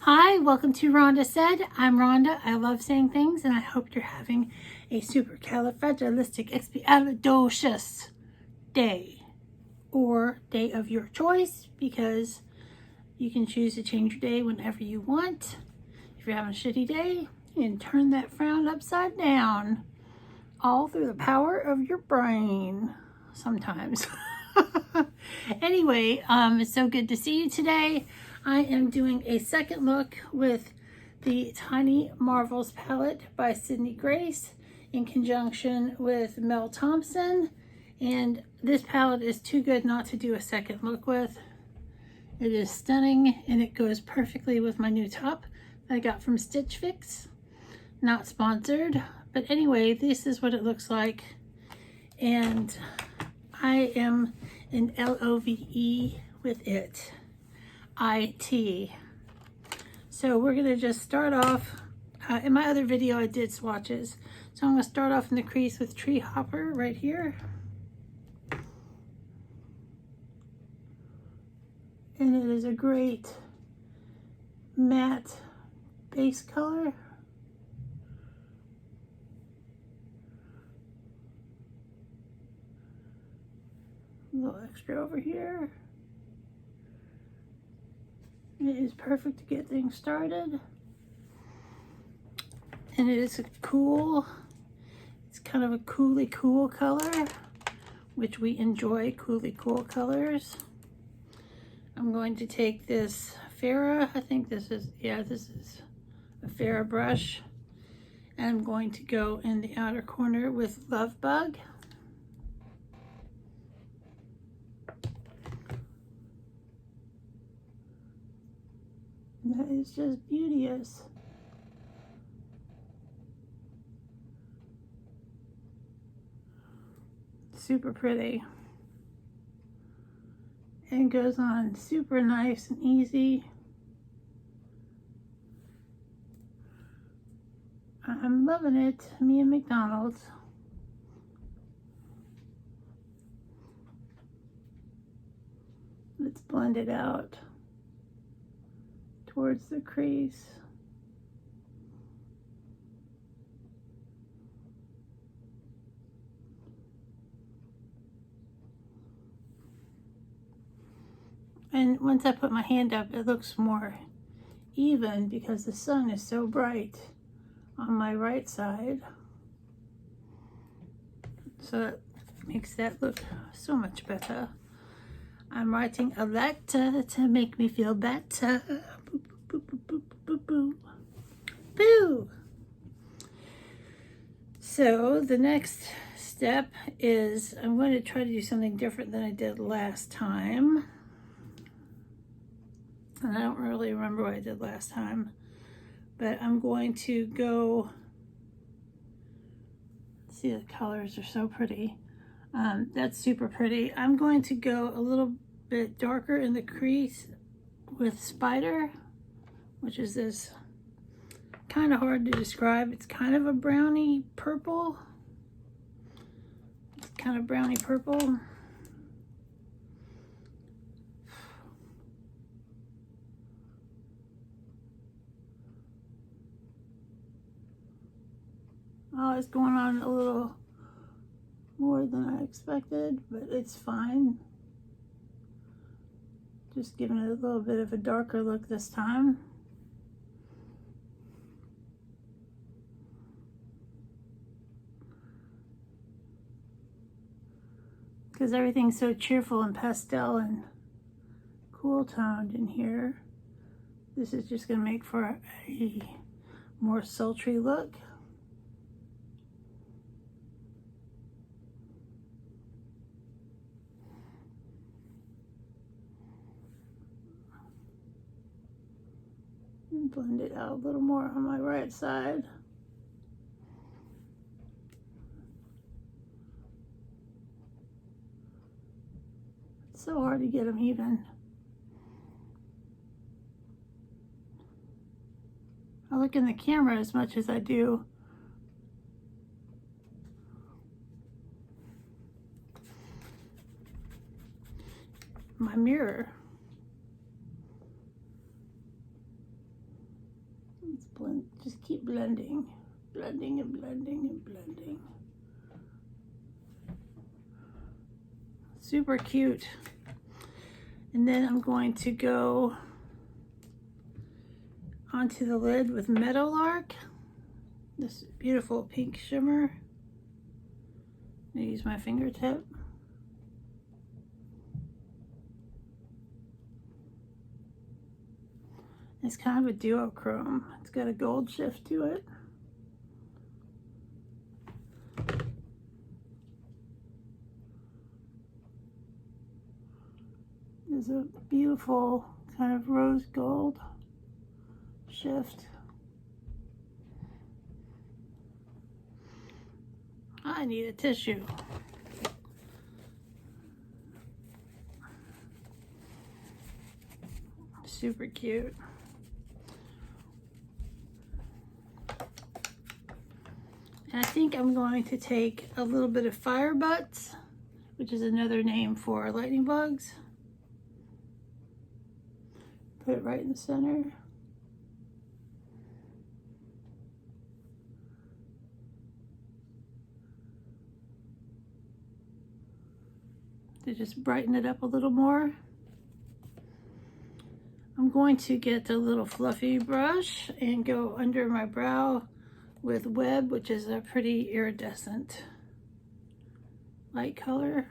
Hi, welcome to Rhonda Said. I'm Rhonda. I love saying things, and I hope you're having a supercalifragilisticexpialidocious day or day of your choice, because you can choose to change your day whenever you want. If you're having a shitty day, you can turn that frown upside down, all through the power of your brain sometimes. Anyway, it's so good to see you today. I am doing a second look with the Tiny Marvels palette by Sydney Grace in conjunction with Mel Thompson. And this palette is too good not to do a second look with. It is stunning, and it goes perfectly with my new top that I got from Stitch Fix. Not sponsored, but anyway, this is what it looks like. And I am in LOVE with it. IT. So we're going to just start off. In my other video I did swatches. So I'm going to start off in the crease with Tree Hopper right here. And it is a great matte base color. A little extra over here. It is perfect to get things started. And it is a cool, it's kind of a cooly cool color, which we enjoy, cooly cool colors. I'm going to take this Farrah, I think this is a Farrah brush. And I'm going to go in the outer corner with Love Bug. That is just beauteous. Super pretty. And goes on super nice and easy. I'm loving it. Me and McDonald's. Let's blend it out towards the crease. And once I put my hand up, it looks more even because the sun is so bright on my right side. So that makes that look so much better. I'm writing a letter to make me feel better. Boo, boo, boo, boo, boo, boo, boo. So the next step is I'm going to try to do something different than I did last time. And I don't really remember what I did last time, but I'm going to go, see, the colors are so pretty. That's super pretty. I'm going to go a little bit darker in the crease with Spider, which is this kind of hard to describe. It's kind of a brownie purple. It's kind of brownie purple. Oh, it's going on a little more than I expected, but it's fine. Just giving it a little bit of a darker look this time. Because everything's so cheerful and pastel and cool toned in here. This is just going to make for a more sultry look. And blend it out a little more on my right side. It's so hard to get them even. I look in the camera as much as I do my mirror. Let's blend, just keep blending. Blending and blending and blending. Super cute. And then I'm going to go onto the lid with Meadowlark. This beautiful pink shimmer. I'm gonna use my fingertip. It's kind of a duochrome. It's got a gold shift to it. There's a beautiful kind of rose gold shift. I need a tissue. Super cute. And I think I'm going to take a little bit of fire butts, which is another name for lightning bugs. Put it right in the center. To just brighten it up a little more. I'm going to get a little fluffy brush and go under my brow with Web, which is a pretty iridescent light color.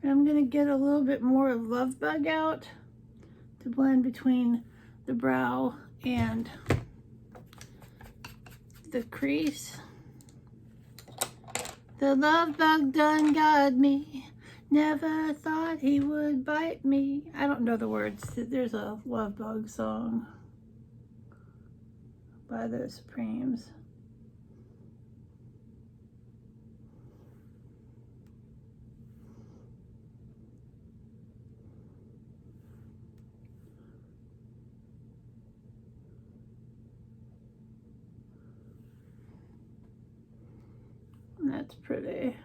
And I'm going to get a little bit more of Love Bug out to blend between the brow and the crease. The love bug done got me. Never thought he would bite me. I don't know the words. There's a Love Bug song by the Supremes. That's pretty.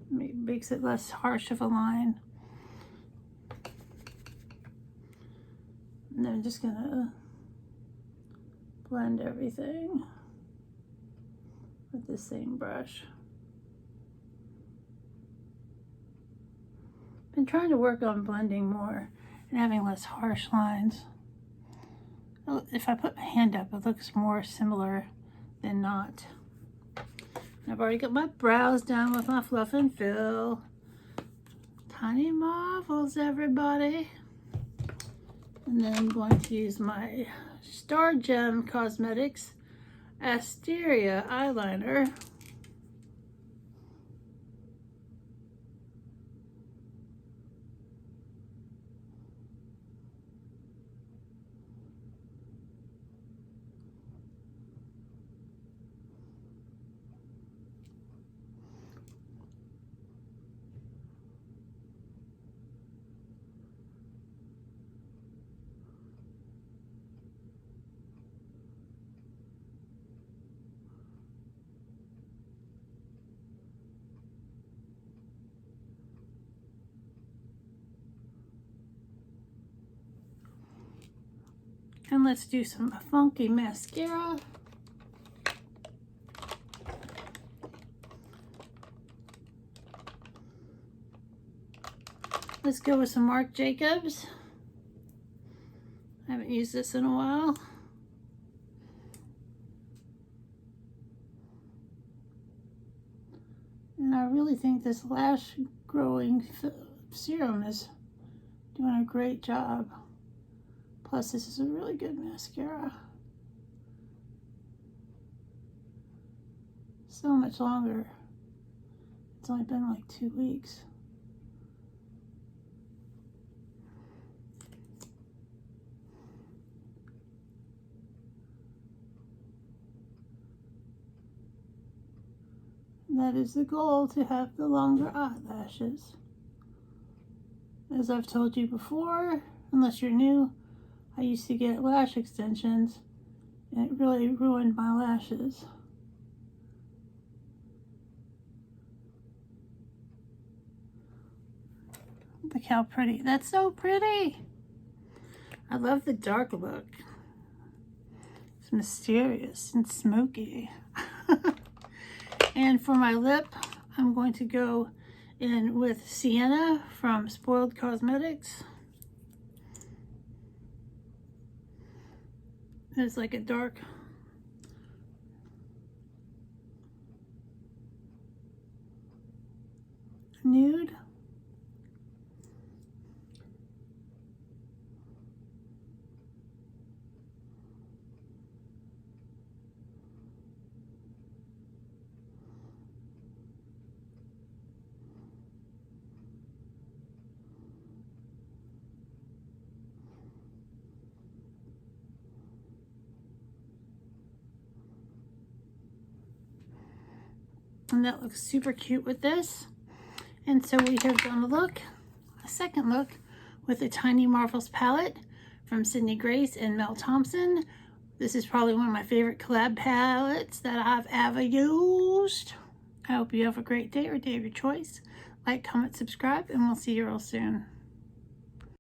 Makes it less harsh of a line. And then I'm just gonna blend everything with the same brush. Been trying to work on blending more and having less harsh lines. If I put my hand up, it looks more similar than not. And I've already got my brows done with my Fluff and Fill. Tiny Marvels, everybody. And then I'm going to use my Star Gem Cosmetics Asteria eyeliner. And let's do some funky mascara. Let's go with some Marc Jacobs. I haven't used this in a while. And I really think this lash growing serum is doing a great job. Plus, this is a really good mascara. So much longer. It's only been like 2 weeks. And that is the goal, to have the longer eyelashes. As I've told you before, unless you're new, I used to get lash extensions, and it really ruined my lashes. Look how pretty. That's so pretty. I love the dark look. It's mysterious and smoky. And for my lip, I'm going to go in with Sienna from Spoiled Cosmetics. It's like a dark nude. And that looks super cute with this. And so we have done a second look with the Tiny Marvels palette from Sydney Grace and Mel Thompson. This is probably one of my favorite collab palettes that I've ever used. I hope you have a great day or day of your choice. Like, comment, subscribe, and we'll see you real soon.